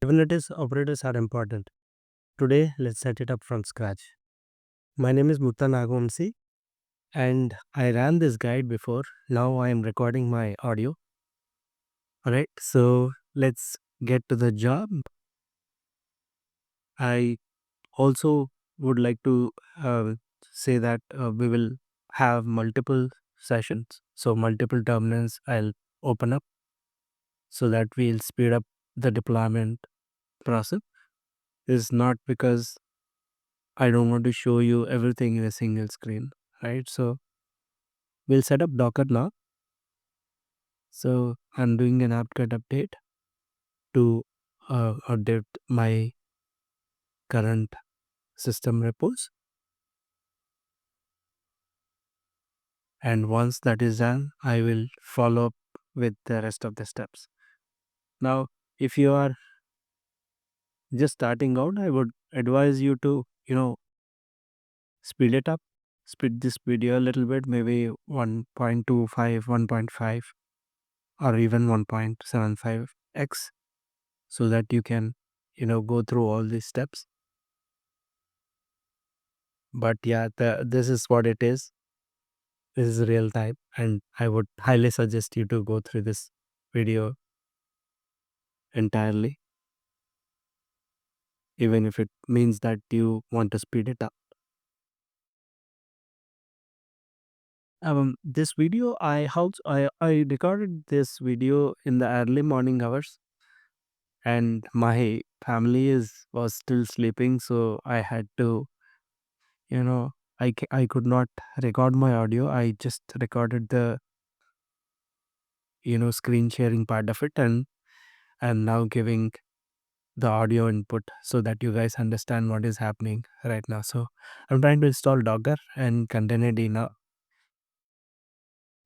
Kubernetes operators are important. Today, let's set it up from scratch. My name is Mutha Nagavamsi, and I ran this guide before. Now I am recording my audio. Alright, so let's get to the job. I also would like to say that we will have multiple sessions. So, multiple terminals I'll open up so that we'll speed up the deployment process. Is not because I don't want to show you everything in a single screen, right? So we'll set up Docker now. So I'm doing an apt-get update to update my current system repos. And once that is done, I will follow up with the rest of the steps. Now, if you are just starting out, I would advise you to, speed it up, speed this video a little bit, maybe 1.25, 1.5, or even 1.75x, so that you can go through all these steps. But yeah, this is what it is. This is real time, and I would highly suggest you to go through this video entirely, even if it means that you want to speed it up. This video, I recorded this video in the early morning hours, and my family was still sleeping, so I had to, I could not record my audio. I just recorded the screen sharing part of it, and I'm now giving the audio input so that you guys understand what is happening right now. So I'm trying to install Docker and containerd now.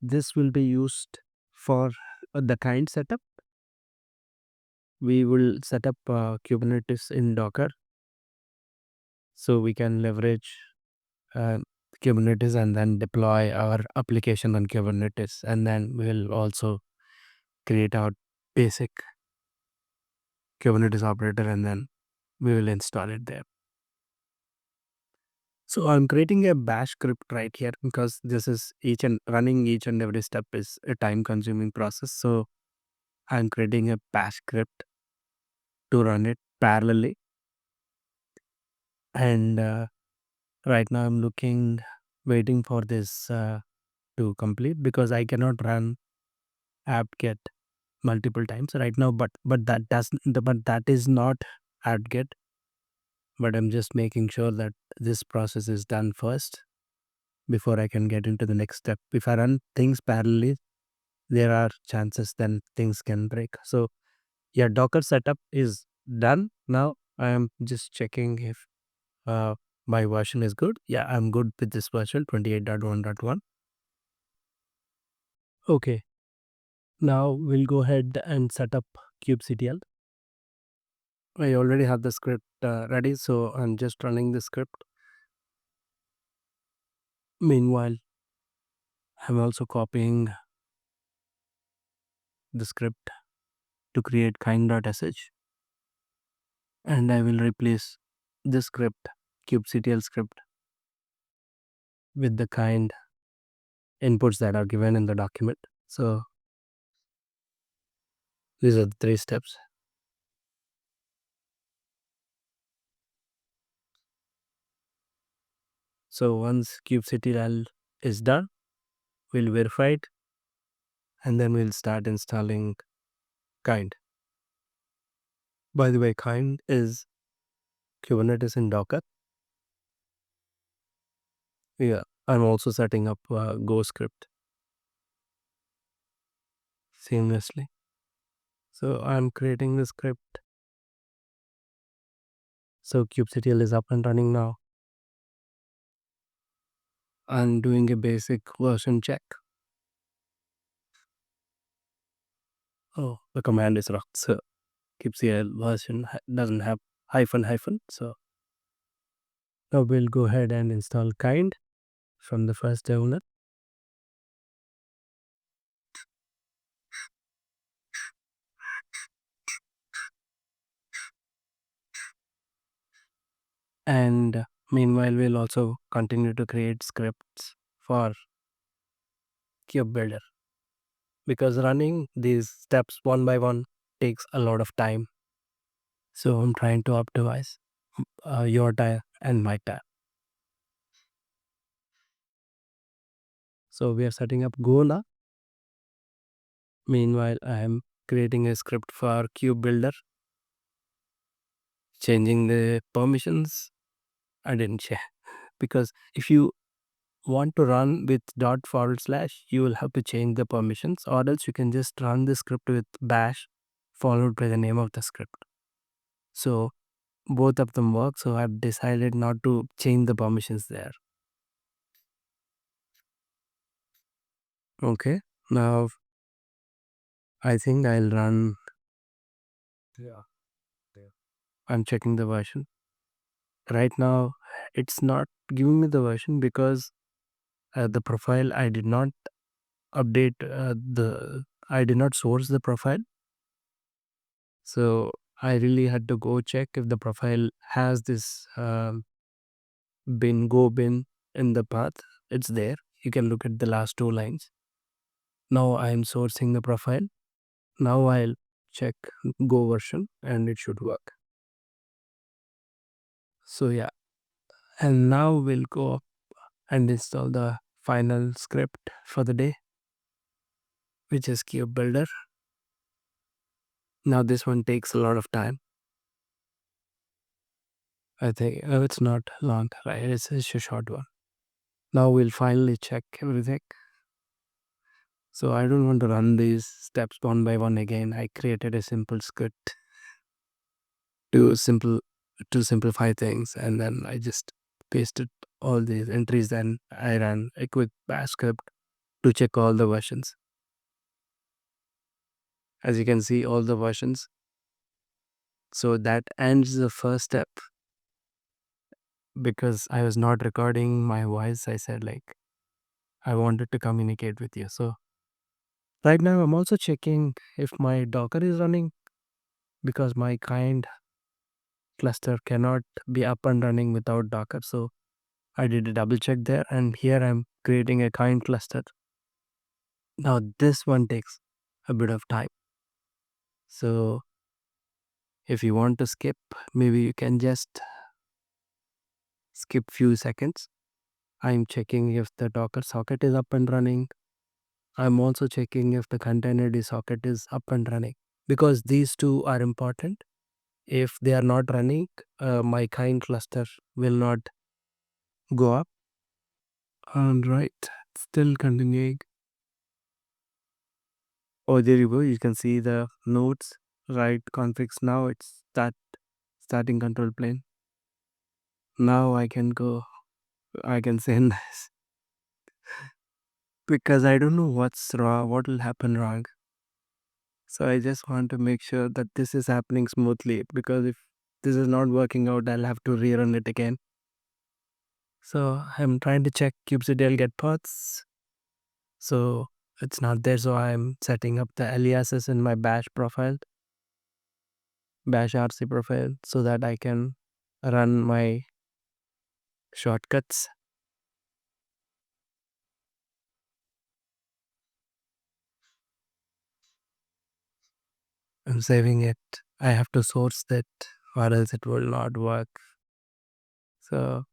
This will be used for the kind setup. We will set up Kubernetes in Docker, so we can leverage uh, Kubernetes and then deploy our application on Kubernetes, and then we'll also create our basic Kubernetes operator, and then we will install it there. So I'm creating a bash script right here because this is running each and every step is a time consuming process. So I'm creating a bash script to run it parallelly. And right now I'm waiting for this to complete because I cannot run apt-get multiple times right now. But that is not apt-get. But I'm just making sure that this process is done first before I can get into the next step. If I run things parallelly, there are chances then things can break. So yeah, Docker setup is done. Now I am just checking if my version is good. Yeah, I'm good with this version 28.1.1. Okay, now we'll go ahead and set up kubectl. I already have the script ready, so I'm just running the script. Meanwhile, I'm also copying the script to create kind.sh, and I will replace the script, kubectl script, with the kind inputs that are given in the document. So these are the 3 steps. So once kubectl is done, we'll verify it, and then we'll start installing kind. By the way, kind is Kubernetes in Docker. Yeah, I'm also setting up Go script seamlessly. So I'm creating the script. So kubectl is up and running now. I'm doing a basic version check. Oh, the command is wrong. So kubectl version doesn't have hyphen. So now we'll go ahead and install kind from the first terminal. And meanwhile, we'll also continue to create scripts for Cube Builder, because running these steps one by one takes a lot of time. So I'm trying to optimize your time and my time. So we are setting up Go now. Meanwhile, I am creating a script for Cube Builder, changing the permissions. I didn't share because if you want to run with dot forward slash, you will have to change the permissions, or else you can just run the script with bash followed by the name of the script. So both of them work. So I've decided not to change the permissions there. Okay. Now I think I'll run. Yeah. I'm checking the version. Right now, it's not giving me the version because the profile I did not update I did not source the profile. So I really had to go check if the profile has this bin in the path. It's there. You can look at the last two lines. Now I am sourcing the profile. Now I'll check Go version and it should work. So yeah, and now we'll go and install the final script for the day, which is Cube Builder. Now this one takes a lot of time. I think it's not long, right? It's a short one. Now we'll finally check everything. So I don't want to run these steps one by one again. I created a simple script to simplify things, and then I just pasted all these entries. Then I ran a quick bash script to check all the versions. As you can see, all the versions. So that ends the first step. Because I was not recording my voice, I said like I wanted to communicate with you. So right now I'm also checking if my Docker is running, because my kind cluster cannot be up and running without Docker. So I did a double check there, and here I'm creating a kind cluster. Now this one takes a bit of time. So if you want to skip, maybe you can just skip few seconds. I'm checking if the Docker socket is up and running. I'm also checking if the containerd socket is up and running, because these two are important. If they are not running, my kind cluster will not go up. And right, still continuing. Oh, there you go. You can see the nodes, right? Configs. Now it's starting control plane. Now I can go. I can send this because I don't know what's wrong. What will happen wrong? So I just want to make sure that this is happening smoothly, because if this is not working out, I'll have to rerun it again. So I'm trying to check kubectl get paths. So it's not there. So I'm setting up the aliases in my bash profile, bash RC profile, so that I can run my shortcuts. I'm saving it. I have to source that, or else it will not work. So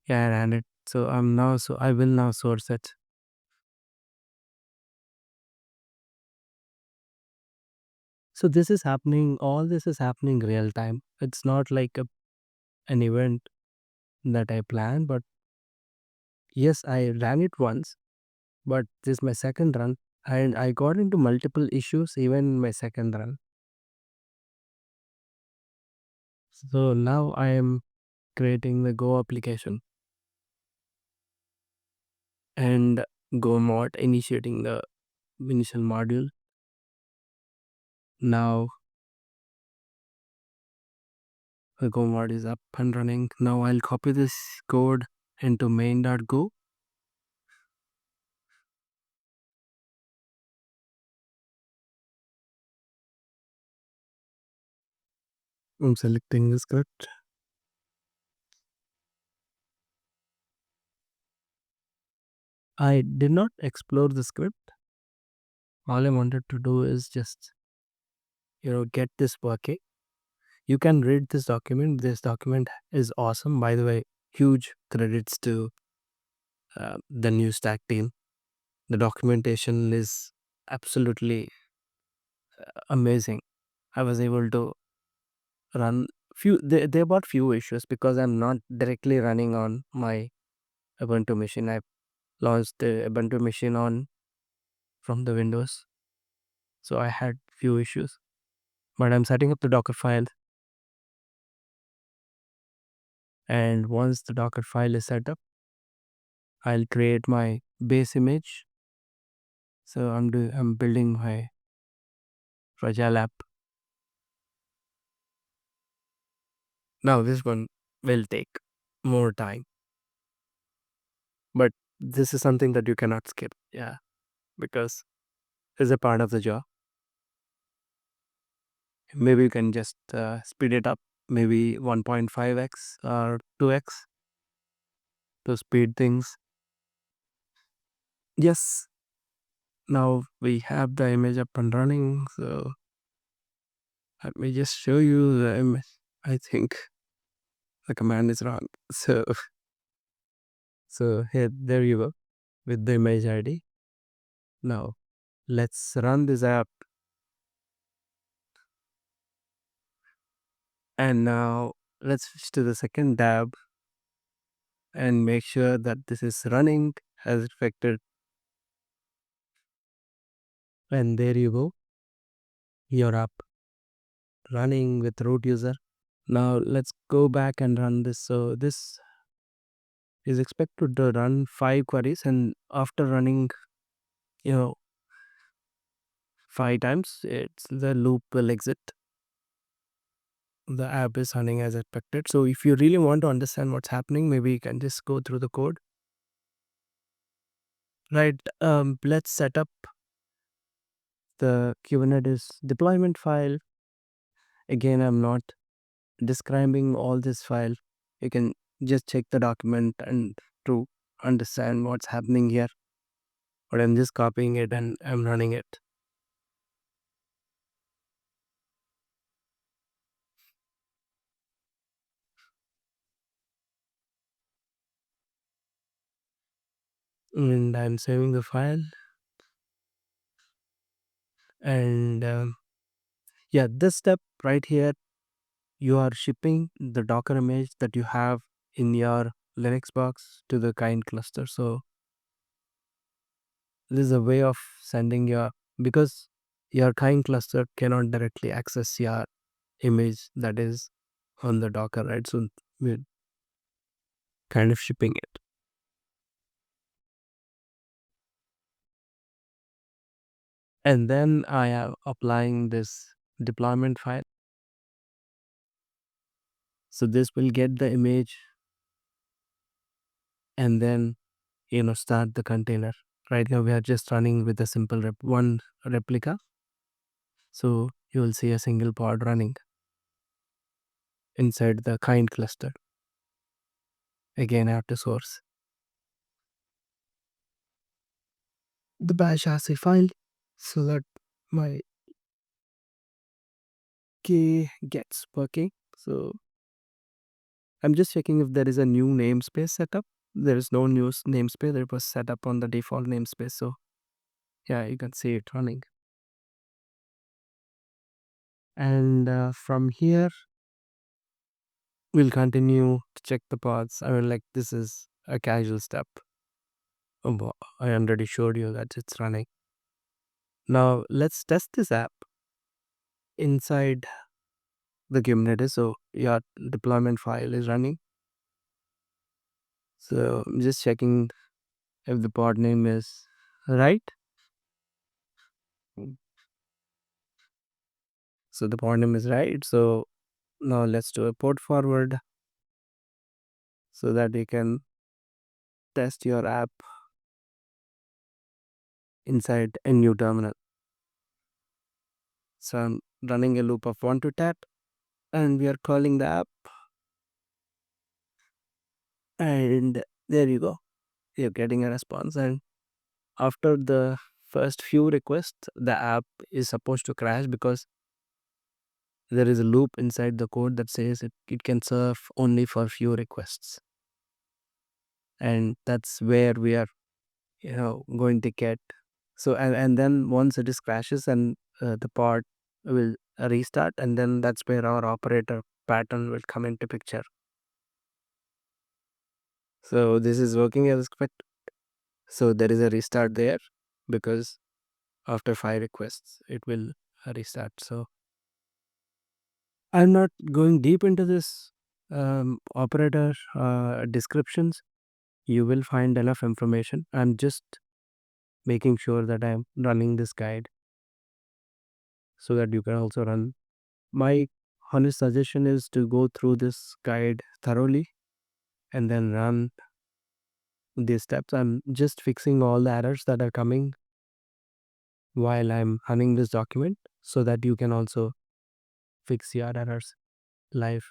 yeah, I ran it. So I will now source it. So this is happening, all this is happening real time. It's not like an event that I planned, but yes, I ran it once, but this is my second run, and I got into multiple issues even in my second run. So now I am creating the Go application and Go mod, initiating the initial module. Now the Go mod is up and running. Now I'll copy this code into main.go. I'm selecting the script. I did not explore the script. All I wanted to do is just, get this working. You can read this document. This document is awesome. By the way, huge credits to the new stack team. The documentation is absolutely amazing. I was able to run they bought few issues because I'm not directly running on my Ubuntu machine. I launched the Ubuntu machine on from the Windows, so I had few issues. But I'm setting up the Docker file, and once the Docker file is set up, I'll create my base image. So I'm building my fragile app. Now this one will take more time, but this is something that you cannot skip. Yeah, because it's a part of the job. Maybe you can just speed it up, maybe 1.5x or 2x to speed things. Yes, now we have the image up and running. So let me just show you the image. I think the command is wrong. So here, there you go with the image ID. Now let's run this app. And now let's switch to the second tab and make sure that this is running as expected. And there you go, your app running with root user. Now let's go back and run this. So this is expected to run 5 queries, and after running, you know, 5 times, it's the loop will exit. The app is running as expected. So if you really want to understand what's happening, maybe you can just go through the code. Right. Let's set up the Kubernetes deployment file. Again, I'm not describing all this file. You can just check the document and to understand what's happening here. But I'm just copying it and I'm running it. And I'm saving the file. And yeah, this step right here, you are shipping the Docker image that you have in your Linux box to the kind cluster. So this is a way of sending because your kind cluster cannot directly access your image that is on the Docker, right? So we're kind of shipping it. And then I am applying this deployment file. So this will get the image and then, start the container. Right now we are just running with a simple one replica. So you will see a single pod running inside the kind cluster. Again, I have to source the bash RC file so that my key gets working. So I'm just checking if there is a new namespace setup. There is no new namespace. It was set up on the default namespace. So yeah, you can see it running. And from here, we'll continue to check the pods. I mean, like, this is a casual step. I already showed you that it's running. Now let's test this app inside the Kubernetes. So your deployment file is running. So I'm just checking if the pod name is right. So the pod name is right. So now let's do a port forward so that you can test your app inside a new terminal. So I'm running a loop of 1 to tap and we are calling the app. And there you go. you're getting a response, and after the first few requests, the app is supposed to crash because there is a loop inside the code that says it can serve only for few requests. And that's where we are, going to get. So, and then once it is crashes, and the pod will restart, and then that's where our operator pattern will come into picture. So this is working as expected. So there is a restart there because after 5 requests, it will restart. So I'm not going deep into this operator descriptions. You will find enough information. I'm just making sure that I'm running this guide so that you can also run. My honest suggestion is to go through this guide thoroughly and then run these steps. I'm just fixing all the errors that are coming while I'm running this document so that you can also fix your errors live.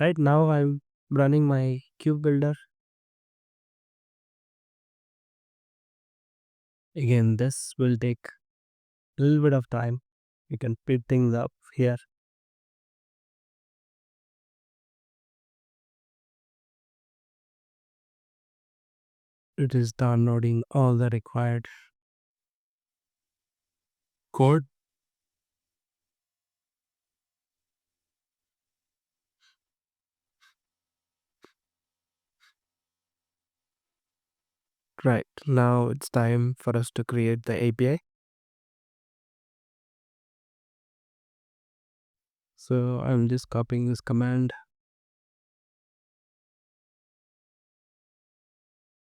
Right now, I'm running my cube builder. Again, this will take a little bit of time. You can speed things up here. It is downloading all the required code. Right, now it's time for us to create the API. So I'm just copying this command.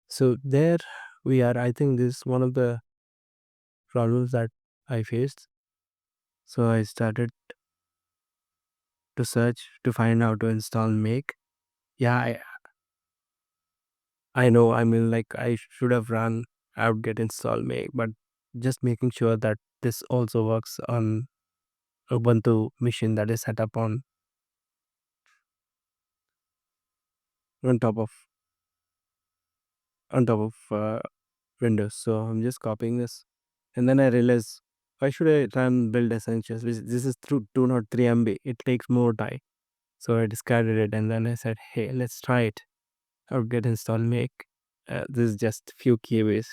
So there we are. I think this is one of the problems that I faced. So I started to search to find how to install make. Yeah, I know. I mean, like, I should have run apt-get install make, but just making sure that this also works on Ubuntu machine that is set up on top of Windows. So I'm just copying this, and then I realize, why should I run build essentials? This is through 203 MB. It takes more time. So I discarded it, and then I said, hey, let's try it. Apt-get install make. This is just few keyways.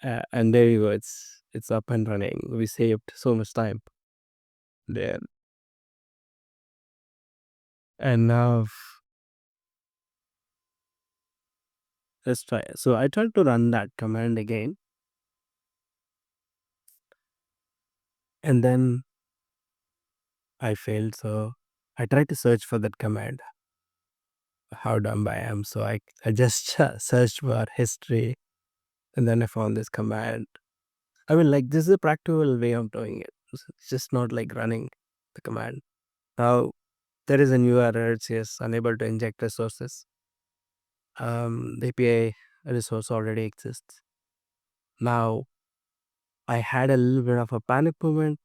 And there you go. It's up and running. We saved so much time there. And now let's try. So I tried to run that command again, and then I failed. So I tried to search for that command. How dumb I am. So I just searched for history, and then I found this command. I mean, like, this is a practical way of doing it. It's just not like running the command. Now there is a new error. It says unable to inject resources. The API resource already exists. Now I had a little bit of a panic moment.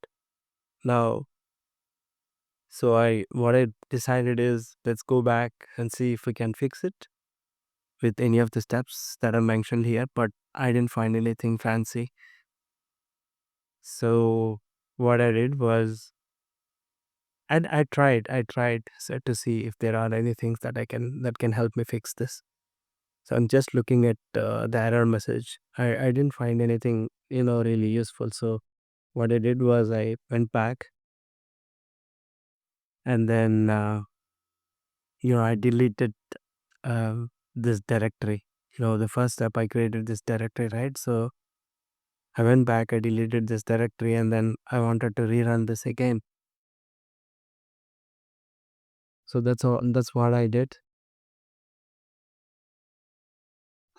Now, so what I decided is, let's go back and see if we can fix it with any of the steps that are mentioned here, but I didn't find anything fancy. So what I did was, and I tried to see if there are any things that can help me fix this. So I'm just looking at the error message. I didn't find anything, really useful. So what I did was I went back, and then I deleted this directory. The first step, I created this directory, right? So I went back, I deleted this directory, and then I wanted to rerun this again. So that's what I did.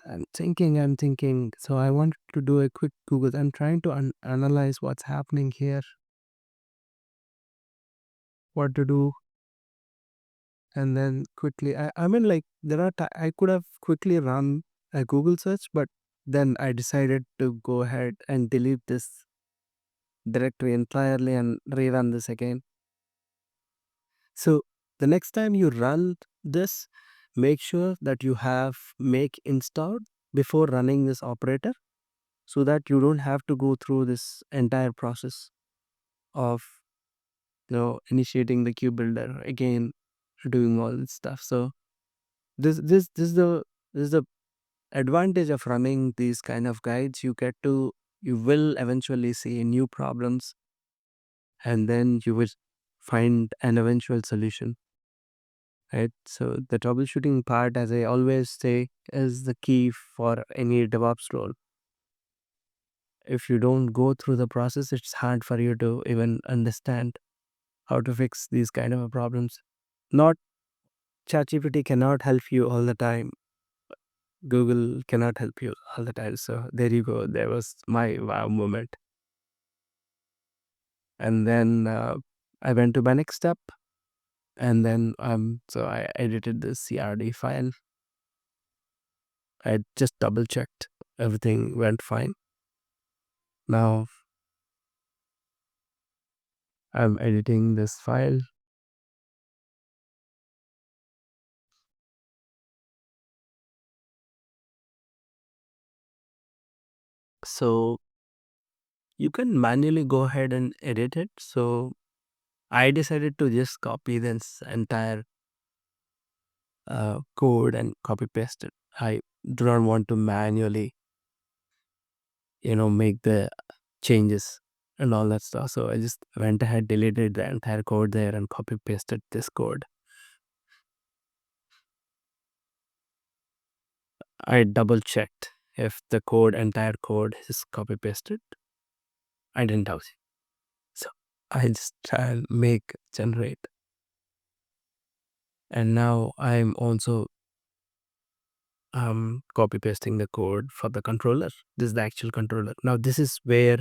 I'm thinking. So I want to do a quick Google. I'm trying to analyze what's happening here, what to do, and then quickly. I mean, like, I could have quickly run a Google search, but then I decided to go ahead and delete this directory entirely and rerun this again. So the next time you run this, make sure that you have make installed before running this operator, so that you don't have to go through this entire process of initiating the queue builder again, doing all this stuff. So this is the advantage of running these kind of guides. You will eventually see new problems, and then you will find an eventual solution, right? So the troubleshooting part, as I always say, is the key for any DevOps role. If you don't go through the process, it's hard for you to even understand how to fix these kind of problems. Not ChatGPT cannot help you all the time. Google cannot help you all the time. So there you go. There was my wow moment. And then I went to my next step, and then so I edited the CRD file. I just double checked everything went fine. Now I'm editing this file. So you can manually go ahead and edit it. So I decided to just copy this entire code and copy paste it. I do not want to manually, make the changes and all that stuff. So I just went ahead, deleted the entire code there, and copy pasted this code. I double checked if the entire code is copy pasted. I didn't have it. So I just try and make generate. And now I'm also copy pasting the code for the controller. This is the actual controller. Now this is where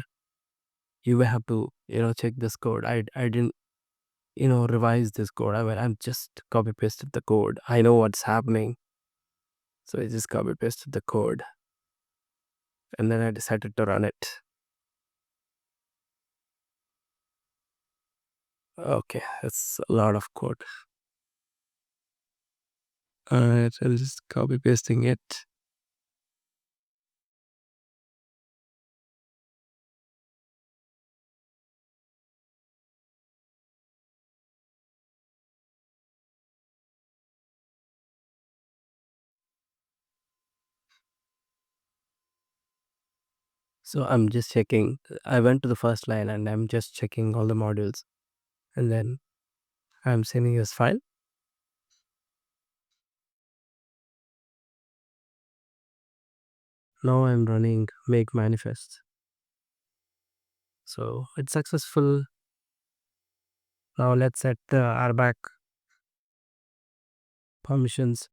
you will have to, check this code. I didn't, revise this code. I'm just copy pasted the code. I know what's happening. So I just copy pasted the code, and then I decided to run it. Okay, it's a lot of code. Alright, I'm just copy pasting it. So I'm just checking. I went to the first line and I'm just checking all the modules, and then I'm saving this file. Now I'm running make manifest. So it's successful. Now let's set the RBAC permissions.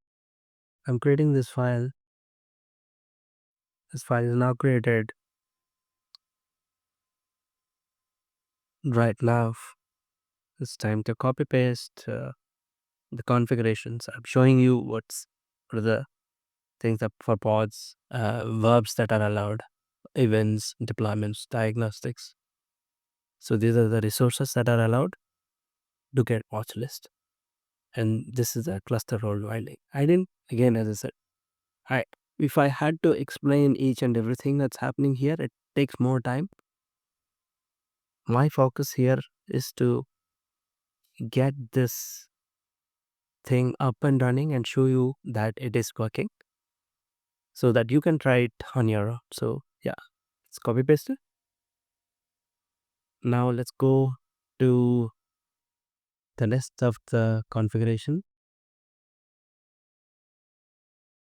I'm creating this file. This file is now created. Right now, it's time to copy paste the configurations. I'm showing you what are the things that for pods, verbs that are allowed, events, deployments, diagnostics. So these are the resources that are allowed to get watch list. And this is a cluster role winding. I didn't, again, as I said, if I had to explain each and everything that's happening here, it takes more time. My focus here is to get this thing up and running and show you that it is working, so that you can try it on your own. So yeah, let's copy paste it. Now let's go to the rest of the configuration.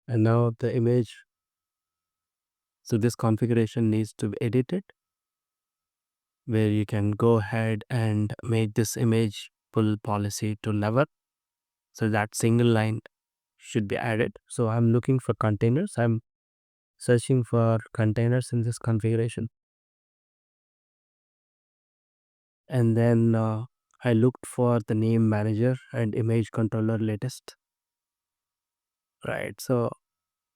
And now the image. So this configuration needs to be edited, where you can go ahead and make this image pull policy to never. So that single line should be added. So I'm looking for containers. I'm searching for containers in this configuration. And then I looked for the name manager and image controller latest. Right. So,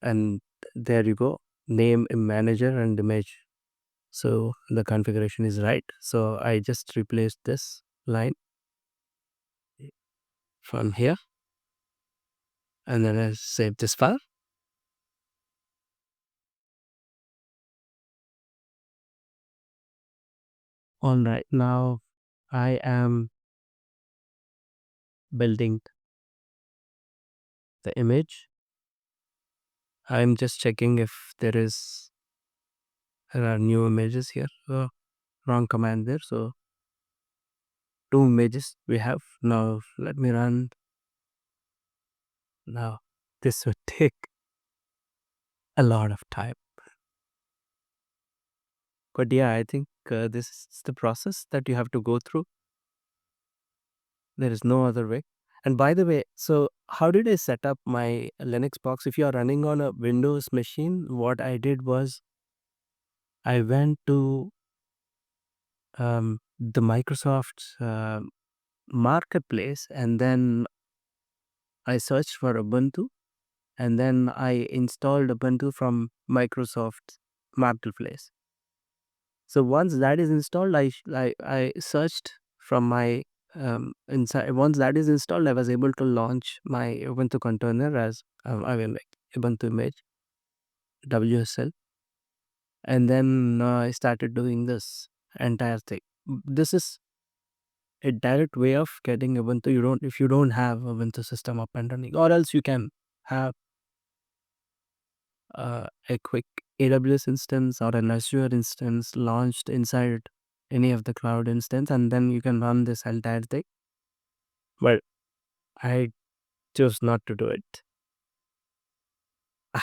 and there you go, name manager and image. So the configuration is right. So I just replaced this line from here, and then I save this file. All right, now I am building the image. I'm just checking if there are new images here. Wrong command there. So two images we have. Now let me run. Now this would take a lot of time. But yeah, I think this is the process that you have to go through. There is no other way. And by the way, so how did I set up my Linux box? If you are running on a Windows machine, what I did was I went to the Microsoft marketplace, and then I searched for Ubuntu, and then I installed Ubuntu from Microsoft marketplace. So once that is installed, I searched from my inside. Once that is installed, I was able to launch my Ubuntu container as I will like Ubuntu image WSL, and then I started doing this entire thing. This is a direct way of getting Ubuntu. You don't If you don't have Ubuntu system up and running, or else you can have a quick AWS instance or an Azure instance launched inside any of the cloud instance, and then you can run this entire thing. But I chose not to do it. I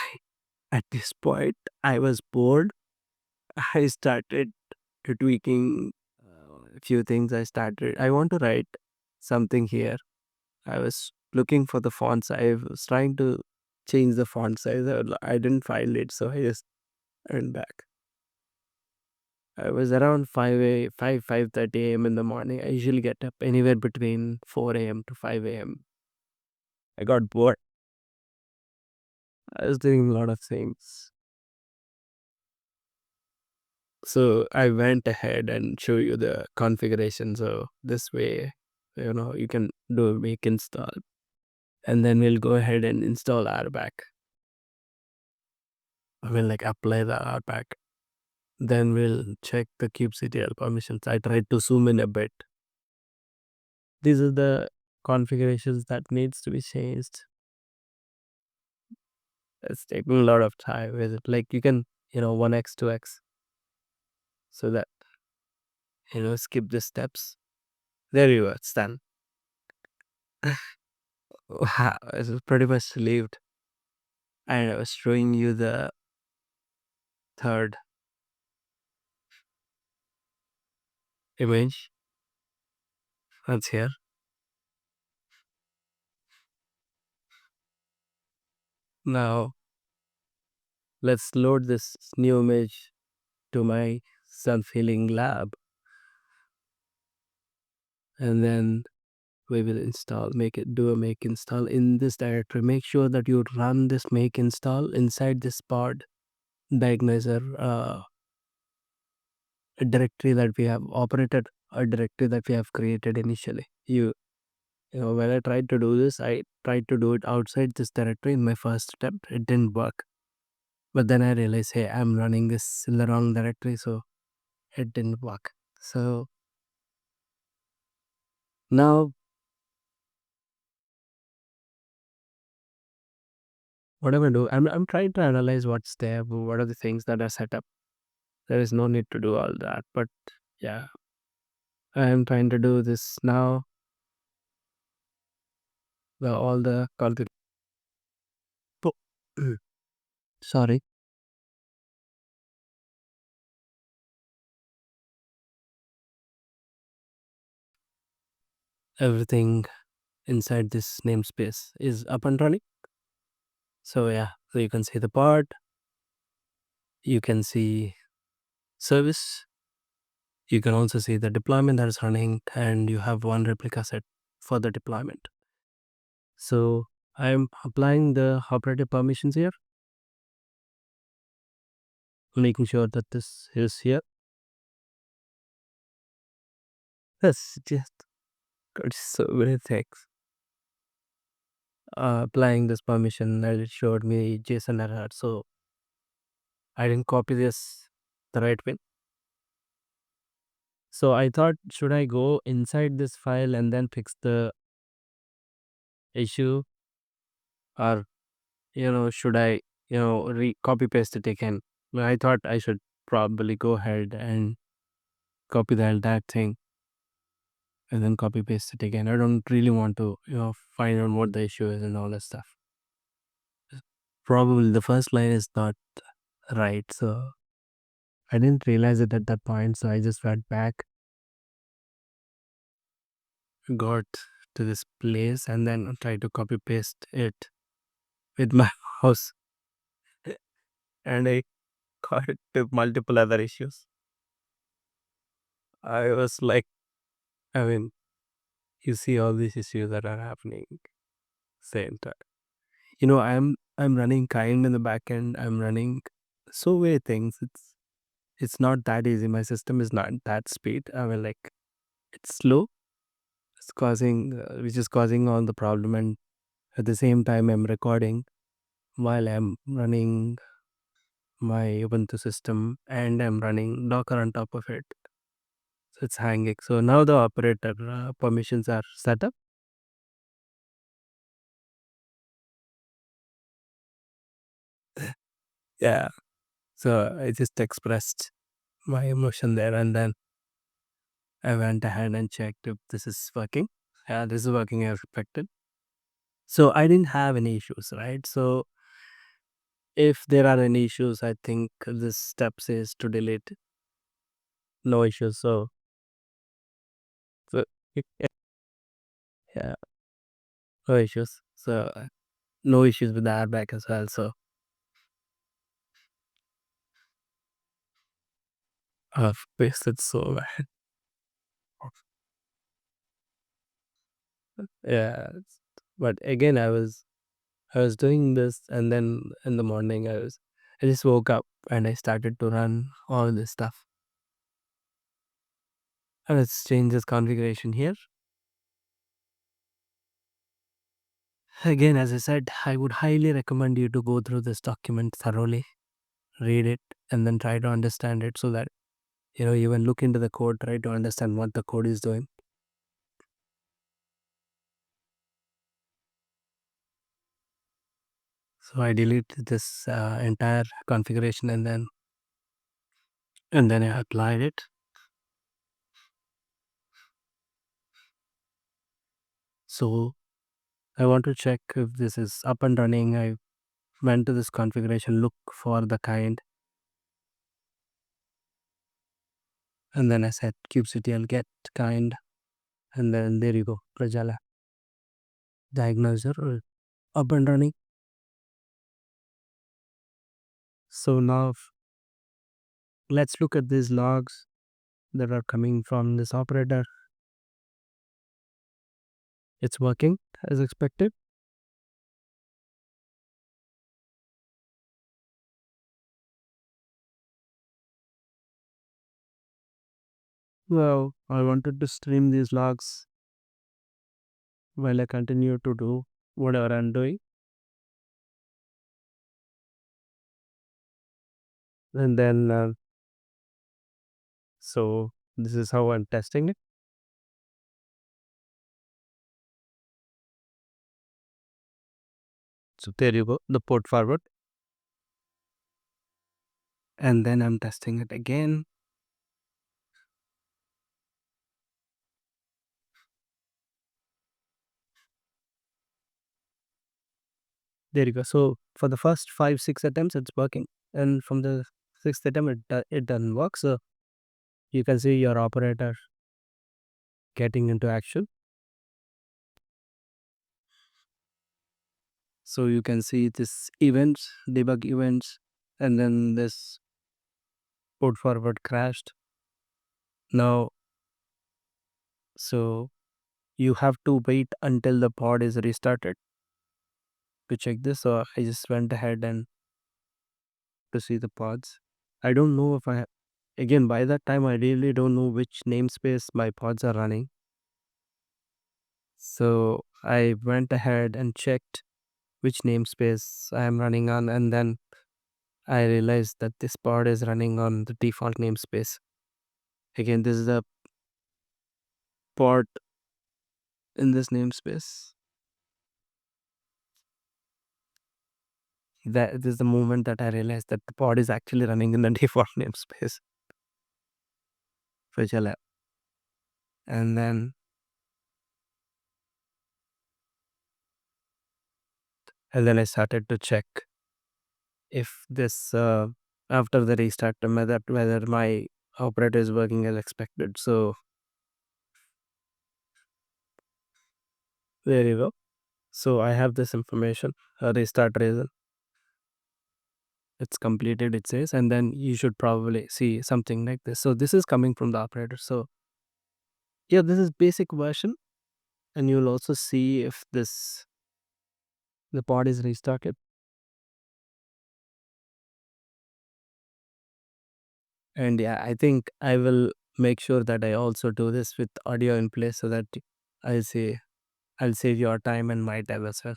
At this point I was bored. I started tweaking a few things. I want to write something here. I was looking for the font size. I was trying to change the font size. I didn't find it, so I just went back. I was around 5:30 a.m. in the morning. I usually get up anywhere between 4 a.m. to 5 a.m. I got bored. I was doing a lot of things. So I went ahead and show you the configuration. So this way, you can do a make install. And then we'll go ahead and install RBAC. I will like apply the RBAC. Then we'll check the kubectl permissions. I tried to zoom in a bit. These are the configurations that needs to be changed. It's taking a lot of time. Is it like you can 1x 2x, so that skip the steps. There you go. It's done. Wow, it's pretty much relieved. And I was showing you the third image. That's here. Now let's load this new image to my self-healing lab, and then we will do a make install in this directory. Make sure that you run this make install inside this pod diagnoser directory that we have operated, a directory that we have created initially. When I tried to do this, I tried to do it outside this directory in my first attempt. It didn't work. But then I realized, hey, I'm running this in the wrong directory, so it didn't work. So now what am I do? I'm trying to analyze what's there, what are the things that are set up. There is no need to do all that. But yeah, I'm trying to do this now. All the sorry. Everything inside this namespace is up and running. So yeah, so you can see the pod, you can see service, you can also see the deployment that is running, and you have one replica set for the deployment. So I'm applying the operative permissions here, making sure that this is here. That's just got so many things. applying this permission and it showed me JSON error. So I didn't copy this the right way. So I thought, should I go inside this file and then fix the issue, or should I copy paste it again? Well, I thought I should probably go ahead and copy the entire thing and then copy paste it again. I don't really want to find out what the issue is and all that stuff. Probably the first line is not right, so I didn't realize it at that point. So I just went back, got to this place, and then tried to copy paste it with my mouse, and I got it to multiple other issues. I was like, I mean, you see all these issues that are happening same time. I'm running kind in the back end. I'm running so many things. It's not that easy. My system is not that speed. I mean, like, it's slow. It's causing, which is causing all the problem. And at the same time, I'm recording while I'm running my Ubuntu system and I'm running Docker on top of it. So it's hanging. So now the operator permissions are set up. Yeah. So I just expressed my emotion there, and then I went ahead and checked if this is working. Yeah, this is working as expected. So I didn't have any issues, right? So if there are any issues, I think this step says to delete. No issues. So yeah, no issues. So no issues with the airbag as well. So I've pasted so bad. Yeah. But again, I was doing this, and then in the morning I just woke up and I started to run all this stuff. And let's change this configuration here. Again, as I said, I would highly recommend you to go through this document thoroughly, read it, and then try to understand it, so that even look into the code, try to understand what the code is doing. So I deleted this entire configuration, and then I applied it. So I want to check if this is up and running. I went to this configuration, look for the kind, and then I said kubectl get kind, and then there you go, Prajala diagnoser up and running. So now let's look at these logs that are coming from this operator. It's working as expected. Well, I wanted to stream these logs while I continue to do whatever I'm doing. And then, so this is how I'm testing it. So there you go, the port forward. And then I'm testing it again. There you go. So for the first 5-6 attempts, it's working. And from the sixth attempt, it doesn't work. So you can see your operator getting into action. So you can see this events, debug events, and then this port forward crashed. Now, so you have to wait until the pod is restarted to check this. So I just went ahead and to see the pods. I don't know if again, by that time, I really don't know which namespace my pods are running. So I went ahead and checked which namespace I am running on, and then I realized that this pod is running on the default namespace. Again, this is a pod in this namespace. That this is the moment that I realized that the pod is actually running in the default namespace, which I left. And then I started to check if this after the restart whether my operator is working as expected. So there you go. So I have this information, restart reason. It's completed, it says, and then you should probably see something like this. So this is coming from the operator. So yeah, this is basic version, and you'll also see if the pod is restarted. And yeah, I think I will make sure that I also do this with audio in place so that I'll say I'll save your time and my time as well.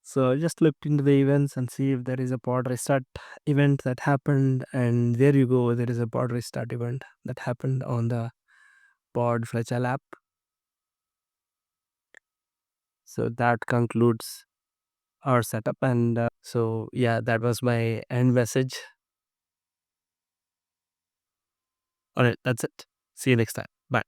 So I just looked into the events and see if there is a pod restart event that happened, and there you go. There is a pod restart event that happened on the pod Fletcher app. So that concludes our setup, and so yeah, that was my end message. All right, that's it. See you next time. Bye.